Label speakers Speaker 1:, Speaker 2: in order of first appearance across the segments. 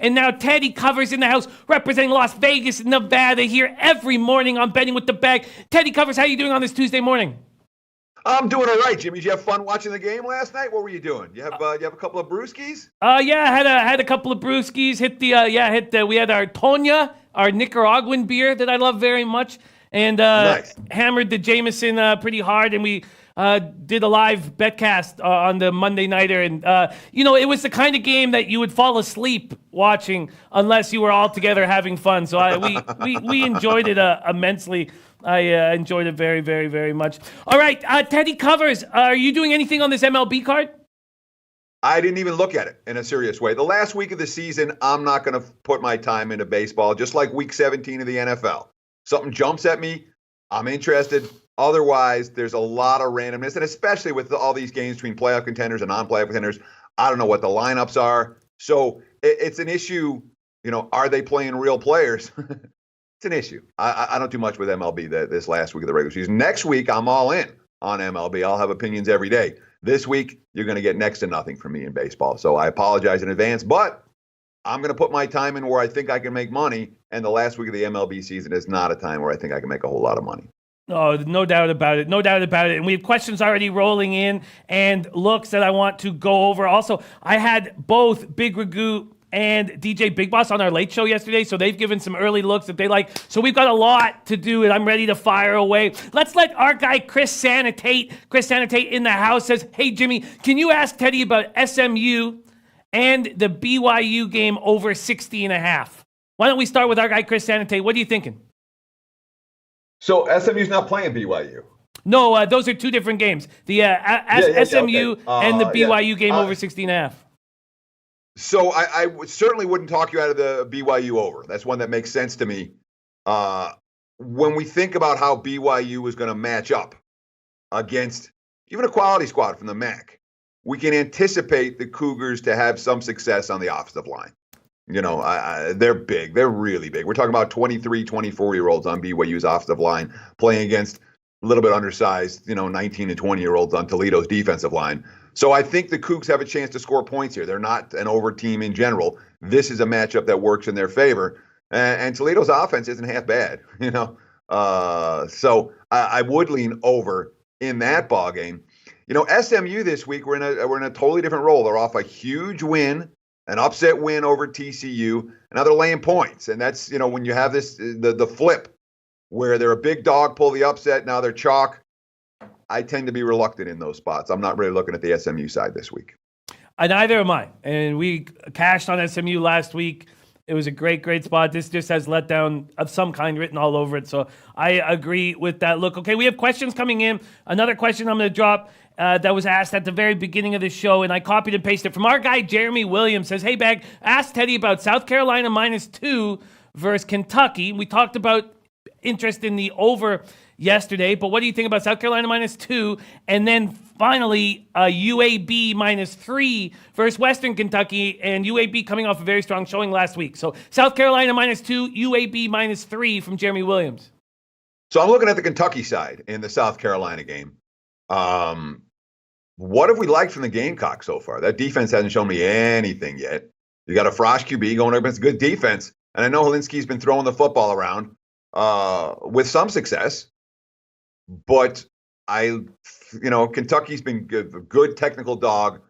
Speaker 1: And now Teddy Covers in the house representing Las Vegas, Nevada here every morning on Betting with the Bag. Teddy Covers, how are you doing on this Tuesday morning?
Speaker 2: I'm doing all right, Jimmy. Did you have fun watching the game last night? What were you doing? You have a couple of brewskis?
Speaker 1: Yeah, I had a couple of brewskis. We had our Tonya, our Nicaraguan beer that I love very much, and
Speaker 2: Nice.
Speaker 1: hammered the Jameson pretty hard, and we did a live betcast on the Monday nighter, and it was the kind of game that you would fall asleep watching unless you were all together having fun. So we enjoyed it immensely. I enjoyed it very, very, very much. All right, Teddy Covers, are you doing anything on this MLB card?
Speaker 2: I didn't even look at it in a serious way. The last week of the season, I'm not going to put my time into baseball, just like week 17 of the NFL. Something jumps at me, I'm interested. Otherwise, there's a lot of randomness, and especially with all these games between playoff contenders and non-playoff contenders, I don't know what the lineups are. So it's an issue, are they playing real players? It's an issue. I don't do much with MLB this last week of the regular season. Next week, I'm all in on MLB. I'll have opinions every day. This week, you're going to get next to nothing from me in baseball. So I apologize in advance, but I'm going to put my time in where I think I can make money. And the last week of the MLB season is not a time where I think I can make a whole lot of money.
Speaker 1: Oh, no doubt about it. No doubt about it. And we have questions already rolling in and looks that I want to go over. Also, I had both Big Ragu and DJ Big Boss on our late show yesterday, so they've given some early looks that they like. So we've got a lot to do, and I'm ready to fire away. Let's let our guy Chris Sanitate. Chris Sanitate in the house says, hey, Jimmy, can you ask Teddy about SMU and the BYU game over 60.5? Why don't we start with our guy Chris Sanitate? What are you thinking?
Speaker 2: So SMU's not playing BYU.
Speaker 1: No, those are two different games. The SMU
Speaker 2: okay.
Speaker 1: and the BYU game over 60.5.
Speaker 2: So I certainly wouldn't talk you out of the BYU over. That's one that makes sense to me. When we think about how BYU is going to match up against even a quality squad from the MAC, we can anticipate the Cougars to have some success on the offensive line. They're big. They're really big. We're talking about 23, 24-year-olds on BYU's offensive line playing against a little bit undersized, 19 and 20-year-olds on Toledo's defensive line. So I think the Cougs have a chance to score points here. They're not an over team in general. This is a matchup that works in their favor. And Toledo's offense isn't half bad, So I would lean over in that ball game. SMU this week, we're in a totally different role. They're off a huge win, an upset win over TCU, and now they're laying points. And that's, when you have this, the flip where they're a big dog, pull the upset, now they're chalk. I tend to be reluctant in those spots. I'm not really looking at the SMU side this week.
Speaker 1: Neither am I. And we cashed on SMU last week. It was a great, great spot. This just has letdown of some kind written all over it. So I agree with that look. Okay, we have questions coming in. Another question I'm going to drop that was asked at the very beginning of the show, and I copied and pasted from our guy, Jeremy Williams. Says, hey, Bag, ask Teddy about South Carolina -2 versus Kentucky. We talked about interest in the over yesterday, but what do you think about South Carolina -2? And then finally, UAB -3 versus Western Kentucky, and UAB coming off a very strong showing last week. So South Carolina -2, UAB -3 from Jeremy Williams.
Speaker 2: So I'm looking at the Kentucky side in the South Carolina game. What have we liked from the Gamecocks so far? That defense hasn't shown me anything yet. You got a Frosh QB going up against a good defense, and I know Helinski's been throwing the football around with some success. But Kentucky's been a good technical dog.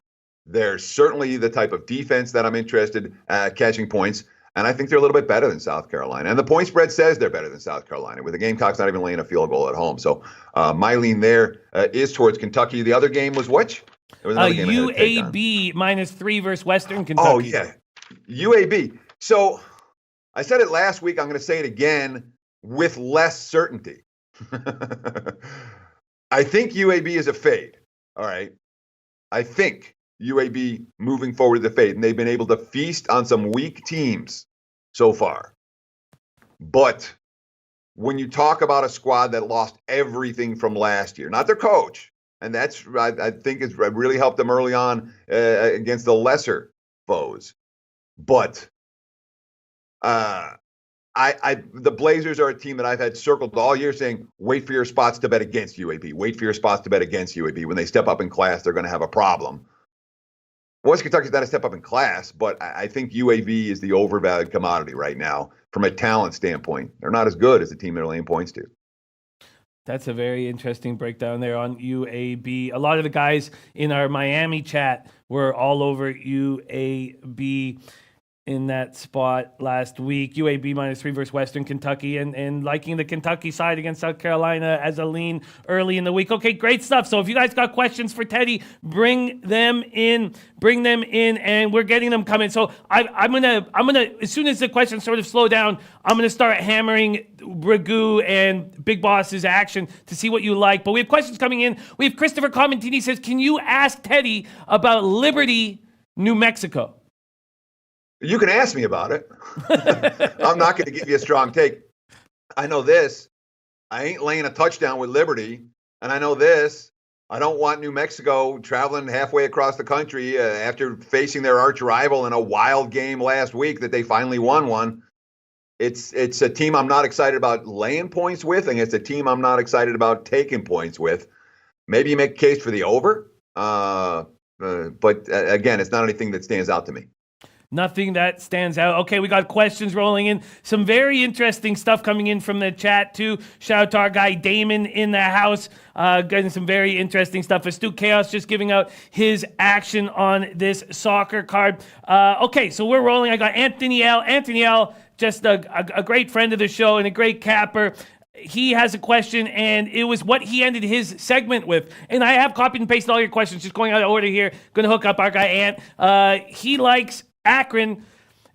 Speaker 2: They're certainly the type of defense that I'm interested at catching points. And I think they're a little bit better than South Carolina. And the point spread says they're better than South Carolina, with the Gamecocks not even laying a field goal at home. So my lean there is towards Kentucky. The other game was which?
Speaker 1: It was UAB -3 versus Western Kentucky.
Speaker 2: Oh, yeah. UAB. So I said it last week. I'm going to say it again with less certainty. I think UAB is a fade. All right. I think UAB moving forward is a fade, and they've been able to feast on some weak teams so far. But when you talk about a squad that lost everything from last year, not their coach, and that's, I think it's really helped them early on against the lesser foes. But the Blazers are a team that I've had circled all year saying, wait for your spots to bet against UAB. Wait for your spots to bet against UAB. When they step up in class, they're going to have a problem. West Kentucky's not a step up in class, but I think UAB is the overvalued commodity right now from a talent standpoint. They're not as good as the team they're laying points to.
Speaker 1: That's a very interesting breakdown there on UAB. A lot of the guys in our Miami chat were all over UAB in that spot last week. UAB -3 versus Western Kentucky, and liking the Kentucky side against South Carolina as a lean early in the week. Okay, great stuff. So if you guys got questions for Teddy, bring them in, and we're getting them coming. So I'm gonna as soon as the questions sort of slow down, I'm gonna start hammering Ragu and Big Boss's action to see what you like. But we have questions coming in. We have Christopher Commentini says, can you ask Teddy about Liberty, New Mexico?
Speaker 2: You can ask me about it. I'm not going to give you a strong take. I know this. I ain't laying a touchdown with Liberty. And I know this. I don't want New Mexico traveling halfway across the country after facing their arch rival in a wild game last week that they finally won one. It's a team I'm not excited about laying points with, and it's a team I'm not excited about taking points with. Maybe you make a case for the over. But again, it's not anything that stands out to me.
Speaker 1: Nothing that stands out. Okay, we got questions rolling in. Some very interesting stuff coming in from the chat, too. Shout out to our guy Damon in the house. Getting some very interesting stuff. Astute Chaos just giving out his action on this soccer card. Okay, so we're rolling. I got Anthony L. Anthony L., just a great friend of the show and a great capper. He has a question, and it was what he ended his segment with. And I have copied and pasted all your questions, just going out of order here. Going to hook up our guy Ant. He likes Akron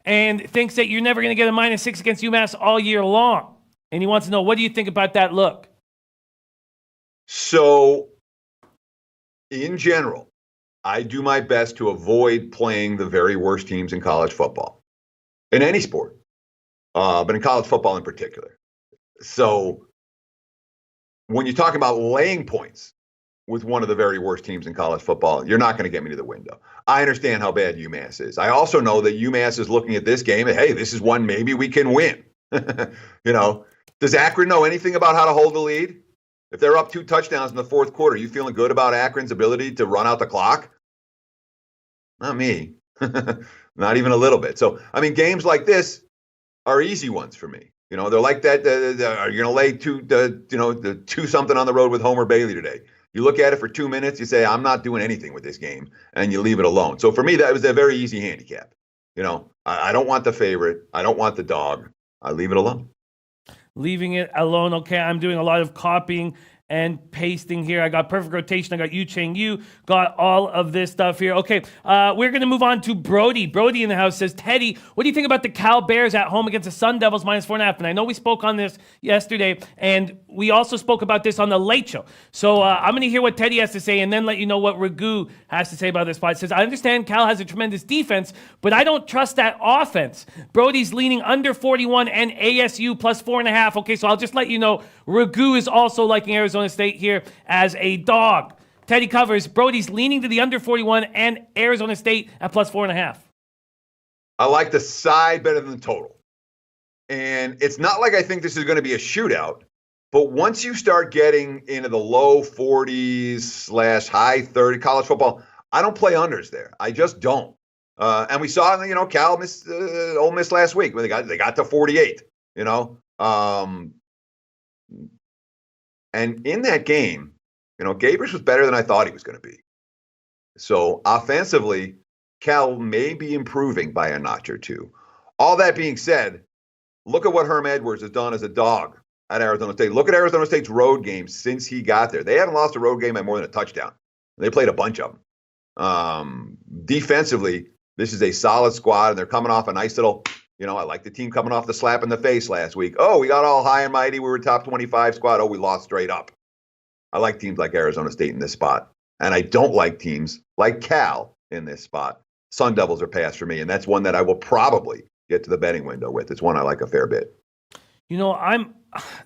Speaker 1: and thinks that you're never going to get a -6 against UMass all year long. And he wants to know, what do you think about that look?
Speaker 2: So, in general, I do my best to avoid playing the very worst teams in college football, in any sport, but in college football in particular. So, when you talk about laying points with one of the very worst teams in college football, you're not going to get me to the window. I understand how bad UMass is. I also know that UMass is looking at this game and, hey, this is one maybe we can win. Does Akron know anything about how to hold the lead? If they're up 2 touchdowns in the fourth quarter, you feeling good about Akron's ability to run out the clock? Not me. Not even a little bit. So, I mean, games like this are easy ones for me. They're like that. Are you going to lay the 2-something on the road with Homer Bailey today? You look at it for 2 minutes, you say, I'm not doing anything with this game, and you leave it alone. So for me, that was a very easy handicap. I don't want the favorite. I don't want the dog. I leave it alone.
Speaker 1: Leaving it alone. Okay, I'm doing a lot of copying and pasting here. I got perfect rotation. I got Yu Chang Yu. Got all of this stuff here. Okay, we're going to move on to Brody. Brody in the house says, Teddy, what do you think about the Cal Bears at home against the Sun Devils -4.5? And I know we spoke on this yesterday, and we also spoke about this on the Late Show. So I'm going to hear what Teddy has to say and then let you know what Ragu has to say about this spot. It says, I understand Cal has a tremendous defense, but I don't trust that offense. Brody's leaning under 41 and ASU +4.5. Okay, so I'll just let you know, Ragu is also liking Arizona State here as a dog. Teddy covers. Brody's leaning to the under 41 and Arizona State at +4.5.
Speaker 2: I like the side better than the total. And it's not like I think this is going to be a shootout, but once you start getting into the low 40s/high 30 college football, I don't play unders there. I just don't. And we saw, Cal miss Ole Miss last week when they got to 48. And in that game, Gabrus was better than I thought he was going to be. So offensively, Cal may be improving by a notch or two. All that being said, look at what Herm Edwards has done as a dog at Arizona State. Look at Arizona State's road games since he got there. They haven't lost a road game by more than a touchdown. They played a bunch of them. Defensively, this is a solid squad, and they're coming off a nice little, I like the team coming off the slap in the face last week. Oh, we got all high and mighty. We were a top 25 squad. Oh, we lost straight up. I like teams like Arizona State in this spot. And I don't like teams like Cal in this spot. Sun Devils are pass for me, and that's one that I will probably get to the betting window with. It's one I like a fair bit.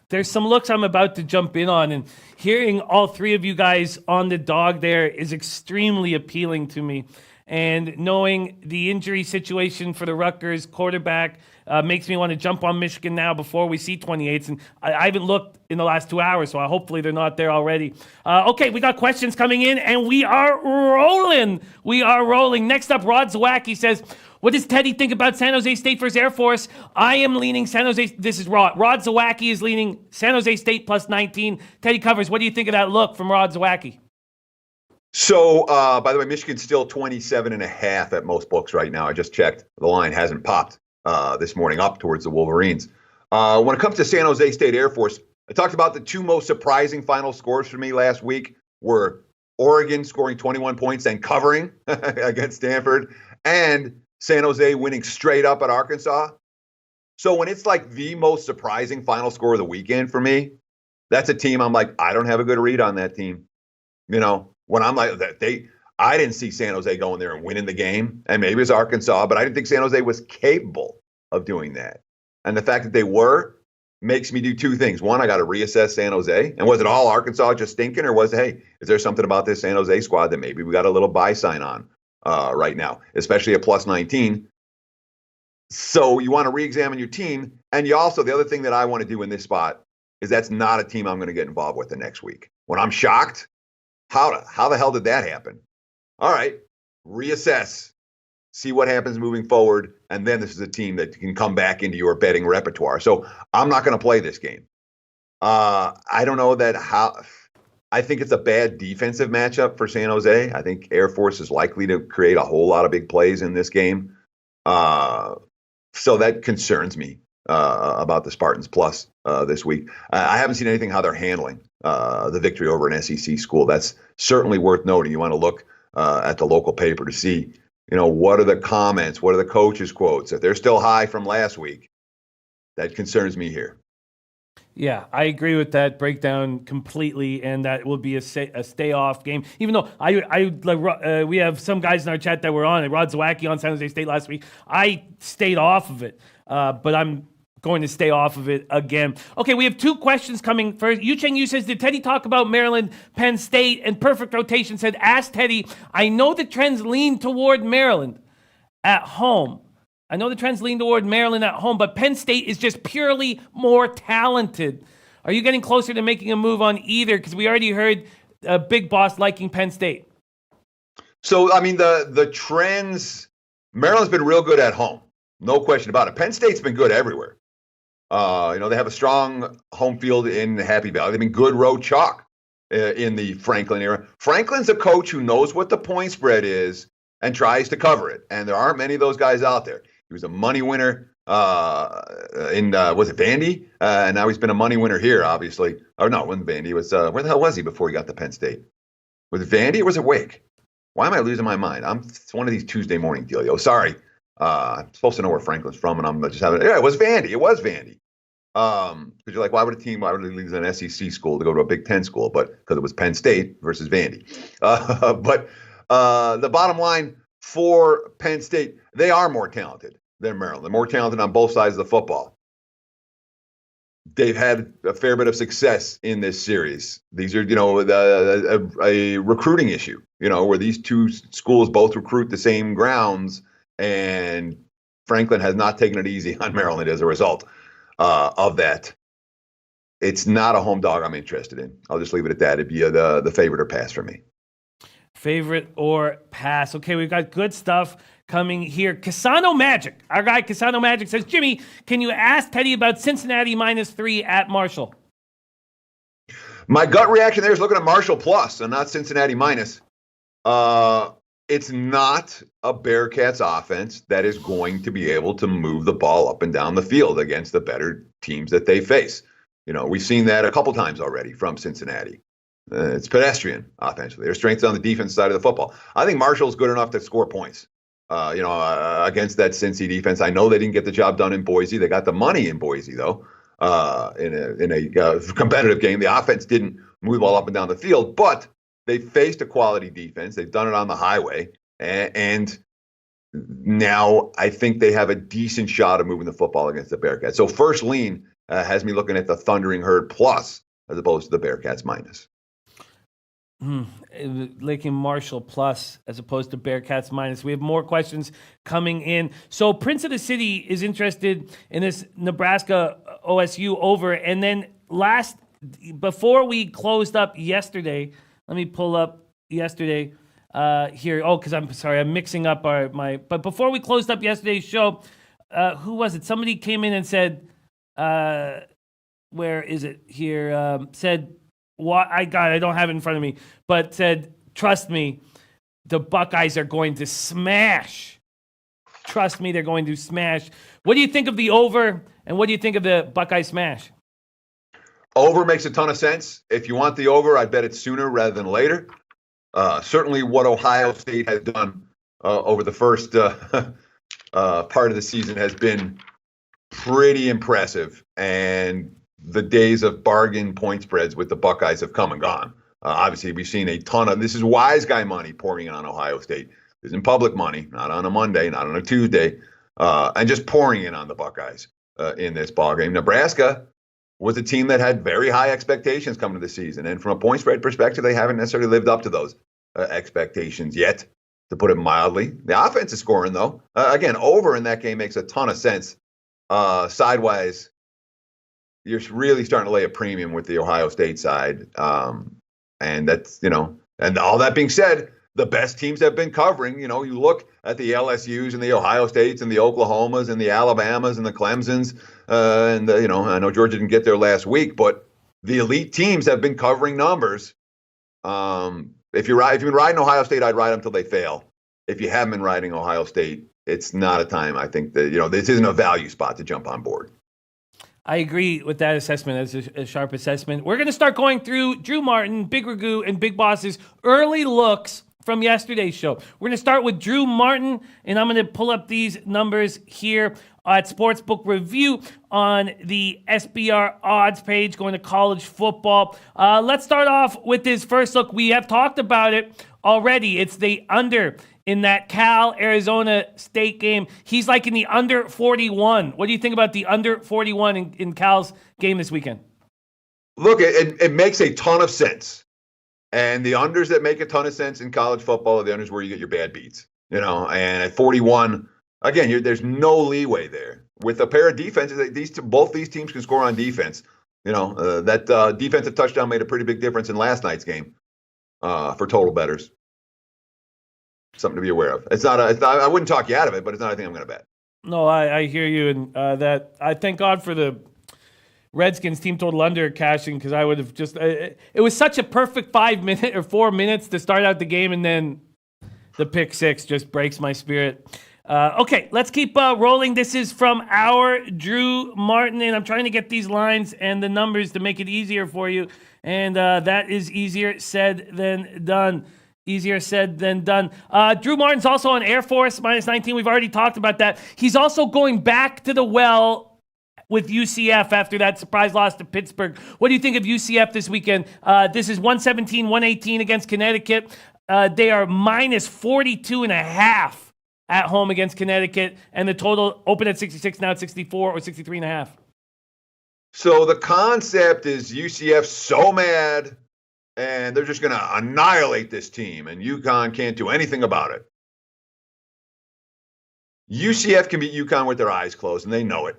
Speaker 1: There's some looks I'm about to jump in on, and hearing all three of you guys on the dog there is extremely appealing to me. And knowing the injury situation for the Rutgers quarterback makes me want to jump on Michigan now before we see 28s. And I haven't looked in the last 2 hours, so hopefully they're not there already. Okay, we got questions coming in, and we are rolling. We are rolling. Next up, Rod Zawacki says, what does Teddy think about San Jose State versus Air Force? I am leaning San Jose. This is Rod. Rod Zawacki is leaning San Jose State plus 19. Teddy covers. What do you think of that look from Rod Zawacki?
Speaker 2: So, by the way, Michigan's still 27.5 at most books right now. I just checked. The line hasn't popped this morning up towards the Wolverines. When it comes to San Jose State Air Force, I talked about the two most surprising final scores for me last week were Oregon scoring 21 points and covering against Stanford, and San Jose winning straight up at Arkansas. So when it's like the most surprising final score of the weekend for me, that's a team I'm like, I don't have a good read on that team. You know, when I'm like that, I didn't see San Jose going there and winning the game, and maybe it's Arkansas, but I didn't think San Jose was capable of doing that. And the fact that they were makes me do two things. One, I got to reassess San Jose. And was it all Arkansas just stinking, or was it, hey, is there something about this San Jose squad that maybe we got a little buy sign on right now, especially at plus 19? So you want to re-examine your team. And you also, the other thing that I want to do in this spot is that's not a team I'm going to get involved with the next week. When I'm shocked, how the hell did that happen? All right, reassess, see what happens moving forward, and then this is a team that can come back into your betting repertoire. So I'm not going to play this game. I don't know I think it's a bad defensive matchup for San Jose. I think Air Force is likely to create a whole lot of big plays in this game. So that concerns me about the Spartans plus this week. I haven't seen anything how they're handling the victory over an SEC school. That's certainly worth noting. You want to look at the local paper to see, what are the comments? What are the coaches' quotes? If they're still high from last week, that concerns me here.
Speaker 1: Yeah, I agree with that breakdown completely, and that will be a stay off game. Even though we have some guys in our chat that were on it, Rod Zawacki on San Jose State last week. I stayed off of it, but I'm going to stay off of it again. Okay, we have two questions coming. First, Yu Cheng Yu says, did Teddy talk about Maryland, Penn State? And Perfect Rotation said, ask Teddy. I know the trends lean toward Maryland at home. But Penn State is just purely more talented. Are you getting closer to making a move on either? Because we already heard Big Boss liking Penn State.
Speaker 2: So, I mean, the trends, Maryland's been real good at home. No question about it. Penn State's been good everywhere. They have a strong home field in Happy Valley. They've been good road chalk in the Franklin era. Franklin's a coach who knows what the point spread is and tries to cover it. And there aren't many of those guys out there. He was a money winner was it Vandy? And now he's been a money winner here, obviously. Oh, no, it wasn't Vandy. It was, where the hell was he before he got to Penn State? Was it Vandy or was it Wake? Why am I losing my mind? It's one of these Tuesday morning dealio. Sorry. I'm supposed to know where Franklin's from, and I'm just having it. Yeah, it was Vandy. Because you're like, why would he leave an SEC school to go to a Big Ten school? But because it was Penn State versus Vandy. But the bottom line for Penn State, they are more talented than Maryland. They're more talented on both sides of the football. They've had a fair bit of success in this series. These are, a recruiting issue, where these two schools both recruit the same grounds, and Franklin has not taken it easy on Maryland as a result of that. It's not a home dog I'm interested in. I'll just leave it at that. It'd be the favorite or pass for me.
Speaker 1: Favorite or pass. Okay, we've got good stuff coming here. Casano Magic. Our guy Casano Magic says, Jimmy, can you ask Teddy about Cincinnati -3 at Marshall?
Speaker 2: My gut reaction there is looking at Marshall plus and not Cincinnati minus. It's not a Bearcats offense that is going to be able to move the ball up and down the field against the better teams that they face. We've seen that a couple times already from Cincinnati. It's pedestrian offensively. Their strength's on the defense side of the football. I think Marshall's good enough to score points, against that Cincy defense. I know they didn't get the job done in Boise. They got the money in Boise, though, in a competitive game. The offense didn't move the ball up and down the field, but they faced a quality defense. They've done it on the highway, and now I think they have a decent shot of moving the football against the Bearcats. So first lean has me looking at the Thundering Herd plus as opposed to the Bearcats minus.
Speaker 1: Lakin Marshall plus as opposed to Bearcats minus. We have more questions coming in. So Prince of the City is interested in this Nebraska OSU over. And then before we closed up yesterday, let me pull up yesterday here. Oh, because I'm sorry, I'm mixing up but before we closed up yesterday's show, who was it? Somebody came in and said, where is it here? Said, I don't have it in front of me, but said, trust me, the Buckeyes are going to smash. Trust me, they're going to smash. What do you think of the over, and what do you think of the Buckeye smash?
Speaker 2: Over makes a ton of sense. If you want the over, I bet it's sooner rather than later. Certainly what Ohio State has done over the first part of the season has been pretty impressive, and the days of bargain point spreads with the Buckeyes have come and gone. Obviously, we've seen a ton of this is wise guy money pouring in on Ohio State. This isn't public money, not on a Monday, not on a Tuesday, and just pouring in on the Buckeyes in this ballgame. Nebraska was a team that had very high expectations coming to the season, and from a point spread perspective, they haven't necessarily lived up to those expectations yet, to put it mildly. The offense is scoring, though. Again, over in that game makes a ton of sense. Sidewise, you're really starting to lay a premium with the Ohio State side. And that's, and all that being said, the best teams have been covering. You look at the LSUs and the Ohio States and the Oklahomas and the Alabamas and the Clemsons. I know Georgia didn't get there last week, but the elite teams have been covering numbers. If you've been riding Ohio State, I'd ride them until they fail. If you haven't been riding Ohio State, it's not a time. I think that, this isn't a value spot to jump on board.
Speaker 1: I agree with that assessment. That's a sharp assessment. We're going to start going through Drew Martin, Big Ragoo, and Big Boss's early looks from yesterday's show. We're going to start with Drew Martin, and I'm going to pull up these numbers here at Sportsbook Review on the SBR odds page going to college football. Let's start off with his first look. We have talked about it already. It's the under in that Cal-Arizona State game. He's like in the under 41. What do you think about the under 41 in Cal's game this weekend?
Speaker 2: Look, it makes a ton of sense. And the unders that make a ton of sense in college football are the unders where you get your bad beats. And at 41, again, there's no leeway there. With a pair of defenses, both these teams can score on defense. That defensive touchdown made a pretty big difference in last night's game for total bettors. Something to be aware of. I wouldn't talk you out of it, but it's not anything I'm going to bet.
Speaker 1: No, I hear you, and that I thank God for the Redskins team total under cashing, because I would have just. It was such a perfect 5 minute or 4 minutes to start out the game, and then the pick six just breaks my spirit. Okay, let's keep rolling. This is from our Drew Martin, and I'm trying to get these lines and the numbers to make it easier for you, and that is easier said than done. Easier said than done. Drew Martin's also on Air Force, minus 19. We've already talked about that. He's also going back to the well with UCF after that surprise loss to Pittsburgh. What do you think of UCF this weekend? This is 117, 118 against Connecticut. They are minus 42.5 at home against Connecticut, and the total open at 66, now at 64 or 63.5.
Speaker 2: So the concept is UCF so mad, and they're just going to annihilate this team, and UConn can't do anything about it. UCF can beat UConn with their eyes closed, and they know it.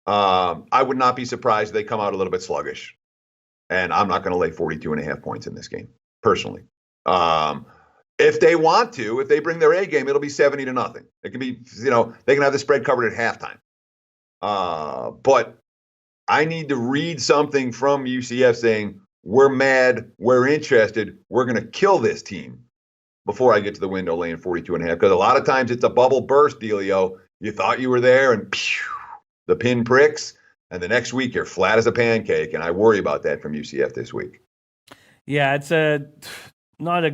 Speaker 2: I would not be surprised if they come out a little bit sluggish, and I'm not going to lay 42.5 points in this game, personally. If they want to, if they bring their A game, it'll be 70-0. It can be, they can have the spread covered at halftime. But I need to read something from UCF saying, we're mad, we're interested, we're going to kill this team before I get to the window laying 42.5. Because a lot of times it's a bubble burst, Delio. You thought you were there and pew, the pin pricks, and the next week you're flat as a pancake. And I worry about that from UCF this week.
Speaker 1: Yeah, it's not a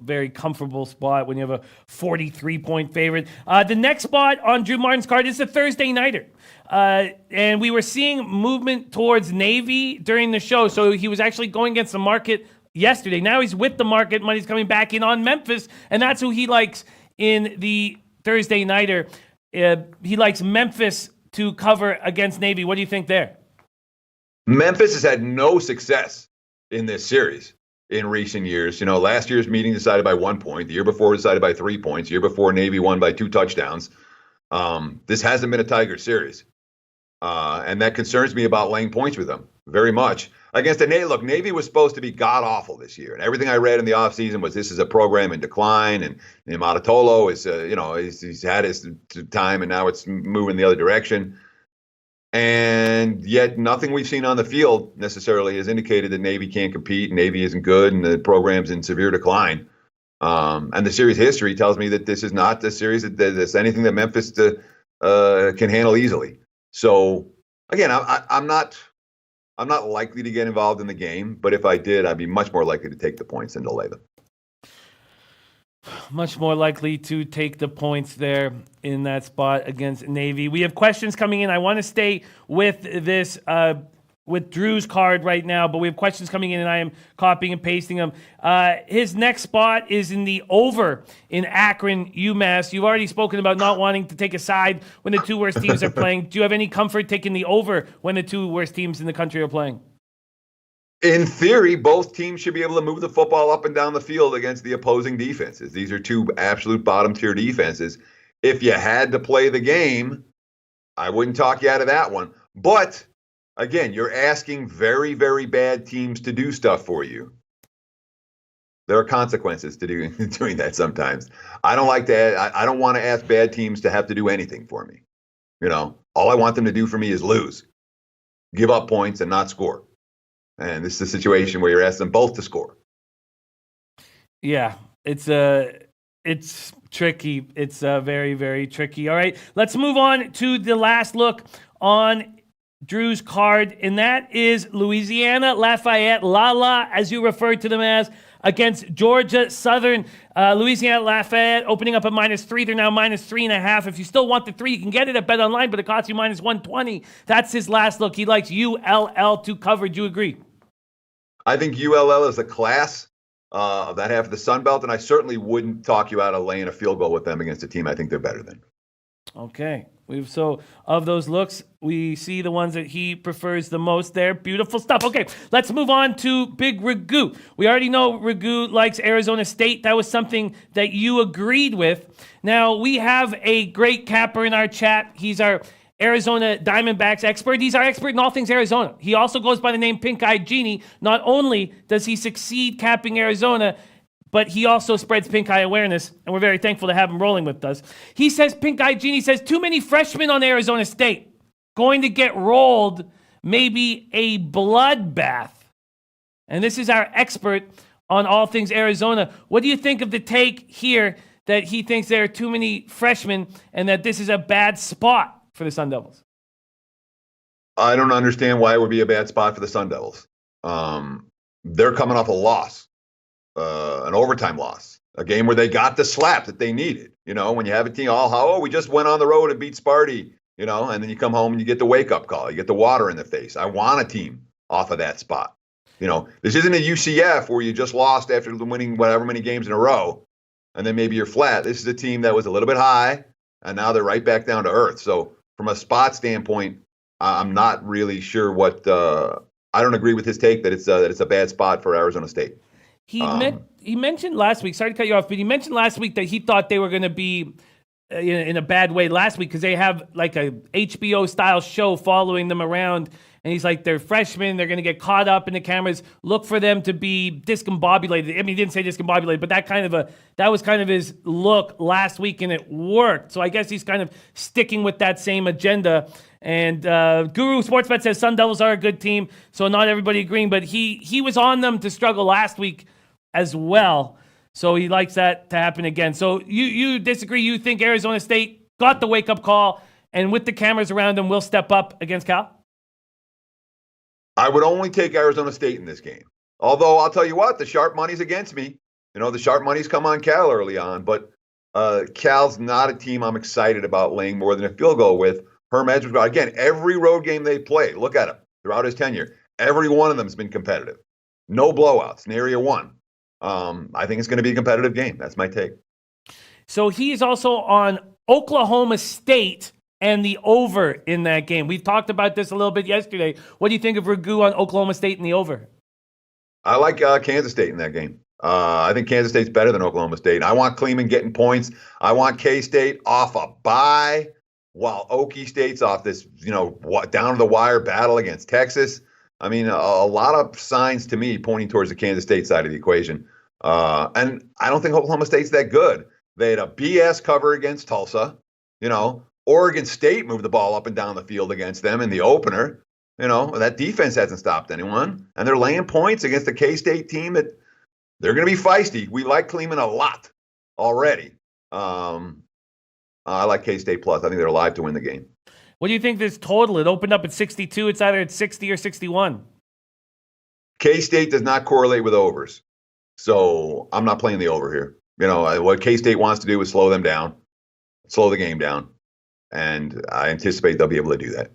Speaker 1: very comfortable spot when you have a 43-point favorite. The next spot on Drew Martin's card is a Thursday nighter. And we were seeing movement towards Navy during the show. So he was actually going against the market yesterday. Now he's with the market. Money's coming back in on Memphis. And that's who he likes in the Thursday nighter. He likes Memphis to cover against Navy. What do you think there?
Speaker 2: Memphis has had no success in this series in recent years. Last year's meeting decided by 1 point. The year before decided by 3 points. The year before Navy won by 2 touchdowns. This hasn't been a Tiger series. And that concerns me about laying points with them very much. Against the Navy, look, Navy was supposed to be god-awful this year. And everything I read in the offseason was this is a program in decline. And Matatolo is, he's had his time and now it's moving the other direction. And yet nothing we've seen on the field necessarily has indicated that Navy can't compete, Navy isn't good, and the program's in severe decline. And the series history tells me that this is not the series that's anything that Memphis can handle easily. So again, I'm not likely to get involved in the game, but if I did, I'd be much more likely to take the points than to lay them.
Speaker 1: Much more likely to take the points there in that spot against Navy. We have questions coming in. I want to stay with this, with Drew's card right now, but we have questions coming in and I am copying and pasting them. His next spot is in the over in Akron, UMass. You've already spoken about not wanting to take a side when the two worst teams are playing. Do you have any comfort taking the over when the two worst teams in the country are playing?
Speaker 2: In theory, both teams should be able to move the football up and down the field against the opposing defenses. These are two absolute bottom-tier defenses. If you had to play the game, I wouldn't talk you out of that one. But, again, you're asking very, very bad teams to do stuff for you. There are consequences to doing that sometimes. I don't want to ask bad teams to have to do anything for me. All I want them to do for me is lose, give up points, and not score. And this is a situation where you're asking them both to score.
Speaker 1: Yeah, it's tricky. It's very, very tricky. All right, let's move on to the last look on Drew's card, and that is Louisiana Lafayette, Lala, as you referred to them as, against Georgia Southern. Louisiana Lafayette opening up at -3. They're now -3.5. If you still want the 3, you can get it at BetOnline, but it costs you -120. That's his last look. He likes ULL to cover. Do you agree?
Speaker 2: I think ULL is a class of that half of the Sun Belt, and I certainly wouldn't talk you out of laying a field goal with them against a team I think they're better than.
Speaker 1: Okay. So of those looks, we see the ones that he prefers the most there. Beautiful stuff. Okay, let's move on to Big Ragu. We already know Ragu likes Arizona State. That was something that you agreed with. Now, we have a great capper in our chat. He's our Arizona Diamondbacks expert. He's our expert in all things Arizona. He also goes by the name Pink Eyed Genie. Not only does he succeed capping Arizona, but he also spreads pink eye awareness, and we're very thankful to have him rolling with us. He says, Pink Eyed Genie says, too many freshmen on Arizona State. Going to get rolled, maybe a bloodbath. And this is our expert on all things Arizona. What do you think of the take here that he thinks there are too many freshmen and that this is a bad spot for the Sun Devils?
Speaker 2: I don't understand why it would be a bad spot for the Sun Devils. They're coming off a loss, an overtime loss, a game where they got the slap that they needed. When you have a team, we just went on the road and beat Sparty, and then you come home and you get the wake-up call. You get the water in the face. I want a team off of that spot. This isn't a UCF where you just lost after winning whatever many games in a row, and then maybe you're flat. This is a team that was a little bit high, and now they're right back down to earth. So from a spot standpoint, I'm not really sure what. I don't agree with his take that it's a bad spot for Arizona State.
Speaker 1: He mentioned last week. Sorry to cut you off, but he mentioned last week that he thought they were going to be in a bad way last week because they have like a HBO style show following them around. And he's like, they're freshmen. They're going to get caught up in the cameras. Look for them to be discombobulated. I mean, he didn't say discombobulated, but that was kind of his look last week, and it worked. So I guess he's kind of sticking with that same agenda. And Guru Sportsbet says Sun Devils are a good team, so not everybody agreeing. But he was on them to struggle last week as well. So he likes that to happen again. So you disagree? You think Arizona State got the wake-up call, and with the cameras around them, will step up against Cal?
Speaker 2: I would only take Arizona State in this game. Although I'll tell you what, the sharp money's against me. The sharp money's come on Cal early on, but Cal's not a team I'm excited about laying more than a field goal with. Herm Edwards, again, every road game they play, look at him throughout his tenure. Every one of them has been competitive. No blowouts, nary a one. I think it's going to be a competitive game. That's my take.
Speaker 1: So he's also on Oklahoma State and the over in that game. We've talked about this a little bit yesterday. What do you think of Ragu on Oklahoma State and the over?
Speaker 2: I like Kansas State in that game. I think Kansas State's better than Oklahoma State. I want Kleeman getting points. I want K-State off a bye while Okie State's off this, down to the wire battle against Texas. I mean, a lot of signs to me pointing towards the Kansas State side of the equation. And I don't think Oklahoma State's that good. They had a BS cover against Tulsa. Oregon State moved the ball up and down the field against them in the opener. That defense hasn't stopped anyone. And they're laying points against the K-State team that they're going to be feisty. We like Kleeman a lot already. I like K-State plus. I think they're alive to win the game.
Speaker 1: What do you think this total? It opened up at 62. It's either at 60 or 61.
Speaker 2: K-State does not correlate with overs. So I'm not playing the over here. What K-State wants to do is slow them down, slow the game down. And I anticipate they'll be able to do that.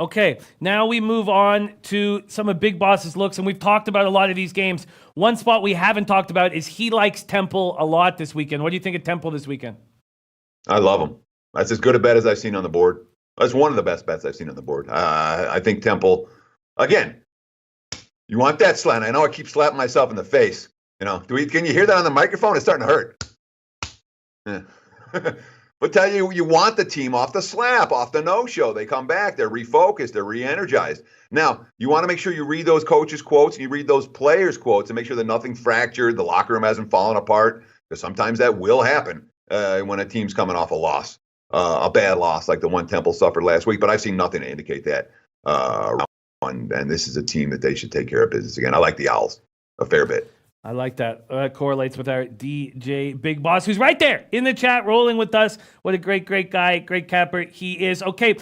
Speaker 1: Okay, now we move on to some of Big Boss's looks, and we've talked about a lot of these games. One spot we haven't talked about is he likes Temple a lot this weekend. What do you think of Temple this weekend?
Speaker 2: I love him. That's as good a bet as I've seen on the board. That's one of the best bets I've seen on the board. I think Temple, again, you want that slant. I know I keep slapping myself in the face. Can you hear that on the microphone? It's starting to hurt. Yeah. But tell you want the team off the slap, off the no-show. They come back. They're refocused. They're re-energized. Now, you want to make sure you read those coaches' quotes and you read those players' quotes and make sure that nothing fractured, the locker room hasn't fallen apart, because sometimes that will happen when a team's coming off a loss, a bad loss like the one Temple suffered last week. But I've seen nothing to indicate that. And this is a team that they should take care of business again. I like the Owls a fair bit.
Speaker 1: I like that. That correlates with our DJ Big Boss, who's right there in the chat rolling with us. What a great guy, great capper he is. Okay,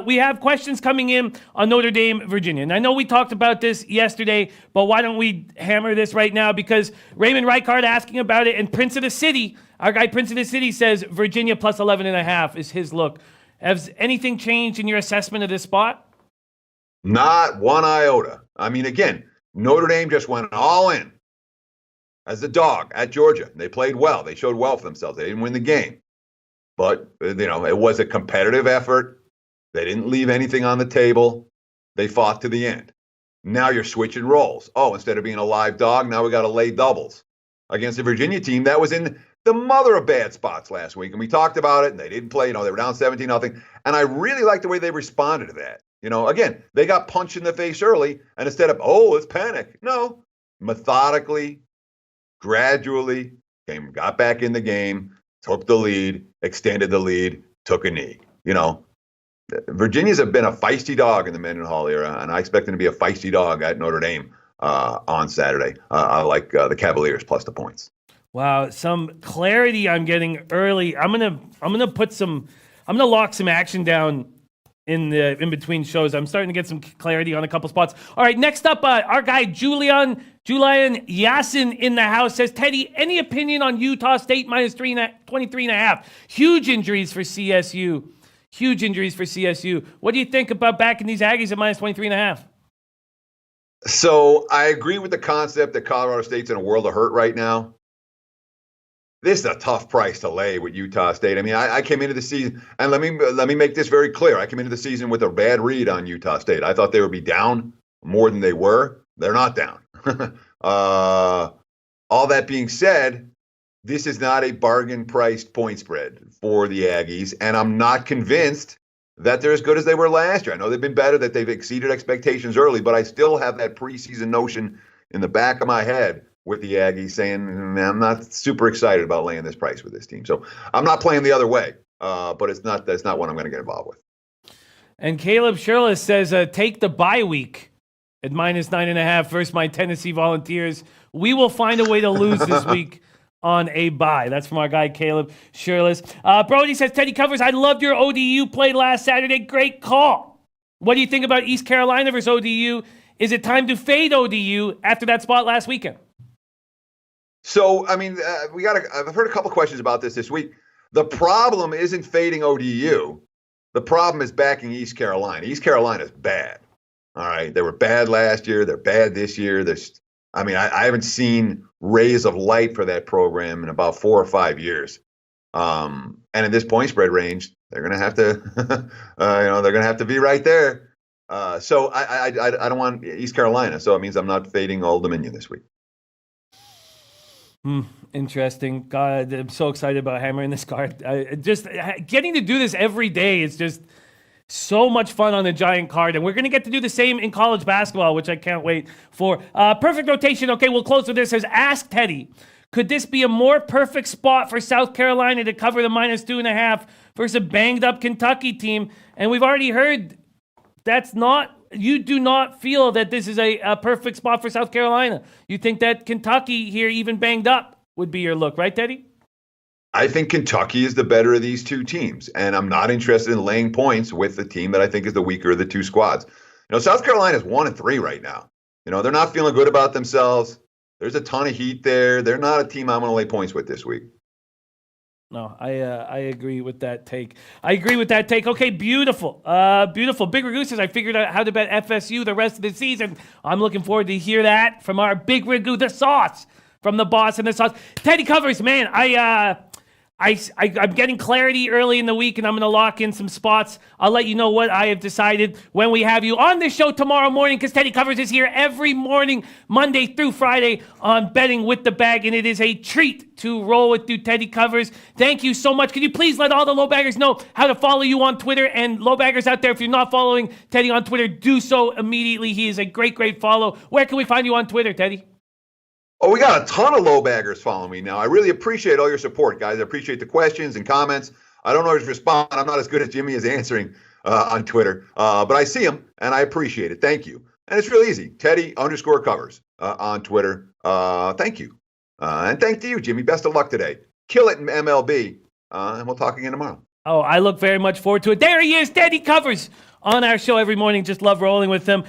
Speaker 1: we have questions coming in on Notre Dame, Virginia. And I know we talked about this yesterday, but why don't we hammer this right now? Because Raymond Reichard asking about it, and Prince of the City, our guy Prince of the City says Virginia plus 11.5 is his look. Has anything changed in your assessment of this spot?
Speaker 2: Not one iota. I mean, again, Notre Dame just went all in as a dog at Georgia. They played well. They showed well for themselves. They didn't win the game. But, it was a competitive effort. They didn't leave anything on the table. They fought to the end. Now you're switching roles. Oh, instead of being a live dog, now we got to lay doubles against the Virginia team that was in the mother of bad spots last week. And we talked about it, and they didn't play. They were down 17-0. And I really like the way they responded to that. Again, they got punched in the face early, and instead of, let's panic. No, methodically, gradually got back in the game, took the lead, extended the lead, took a knee. Virginia's have been a feisty dog in the Mendenhall era, and I expect them to be a feisty dog at Notre Dame on Saturday. I like the Cavaliers plus the points.
Speaker 1: Wow, some clarity I'm getting early. I'm gonna lock some action down in between shows. I'm starting to get some clarity on a couple spots. All right, next up, our guy Julian Yasin in the house says, Teddy, any opinion on Utah State minus 23.5? Huge injuries for CSU. What do you think about backing these Aggies at minus 23.5?
Speaker 2: So I agree with the concept that Colorado State's in a world of hurt right now. This is a tough price to lay with Utah State. I mean, I came into the season, and let me make this very clear. I came into the season with a bad read on Utah State. I thought they would be down more than they were. They're not down. All that being said, this is not a bargain-priced point spread for the Aggies, and I'm not convinced that they're as good as they were last year. I know they've been better, that they've exceeded expectations early, but I still have that preseason notion in the back of my head with the Aggies saying, I'm not super excited about laying this price with this team. So I'm not playing the other way, but that's not what I'm going to get involved with. And
Speaker 1: Caleb Shirless says, take the bye week at minus 9.5 versus my Tennessee Volunteers. We will find a way to lose this week on a bye. That's from our guy, Caleb Shirless. Brody says, Teddy Covers, I loved your ODU play last Saturday. Great call. What do you think about East Carolina versus ODU? Is it time to fade ODU after that spot last weekend?
Speaker 2: So, I mean, I've heard a couple questions about this week. The problem isn't fading ODU. The problem is backing East Carolina. East Carolina's bad. All right. They were bad last year. They're bad this year. I haven't seen rays of light for that program in about 4 or 5 years. And in this point spread range, they're going to have to, they're going to have to be right there. So I don't want East Carolina. So it means I'm not fading Old Dominion this week.
Speaker 1: Interesting. God, I'm so excited about hammering this card. Just getting to do this every day is just so much fun on the Giant card. And we're going to get to do the same in college basketball, which I can't wait for. Perfect rotation. Okay, we'll close with this. Says, ask Teddy, could this be a more perfect spot for South Carolina to cover the -2.5 versus a banged up Kentucky team? And we've already heard you do not feel that this is a perfect spot for South Carolina. You think that Kentucky here, even banged up, would be your look, right, Teddy?
Speaker 2: I think Kentucky is the better of these two teams, and I'm not interested in laying points with the team that I think is the weaker of the two squads. South Carolina is 1-3 right now. They're not feeling good about themselves. There's a ton of heat there. They're not a team I'm going to lay points with this week.
Speaker 1: No, I agree with that take. Okay, beautiful. Beautiful. Big Ragu says, I figured out how to bet FSU the rest of the season. I'm looking forward to hear that from our Big Ragu, the sauce, from the boss and the sauce. Teddy Covers, man, I'm getting clarity early in the week, and I'm going to lock in some spots. I'll let you know what I have decided when we have you on this show tomorrow morning, because Teddy Covers is here every morning, Monday through Friday, on Betting with the Bag, and it is a treat to roll with you, Teddy Covers. Thank you so much. Could you please let all the low baggers know how to follow you on Twitter? And low baggers out there, if you're not following Teddy on Twitter, do so immediately. He is a great, great follow. Where can we find you on Twitter, Teddy?
Speaker 2: Oh, we got a ton of low baggers following me now. I really appreciate all your support, guys. I appreciate the questions and comments. I don't always respond. I'm not as good as Jimmy as answering on Twitter, but I see them and I appreciate it. Thank you. And it's real easy. Teddy_covers on Twitter. Thank you. And thank to you, Jimmy. Best of luck today. Kill it in MLB. And we'll talk again tomorrow.
Speaker 1: Oh, I look very much forward to it. There he is, Teddy Covers, on our show every morning. Just love rolling with him.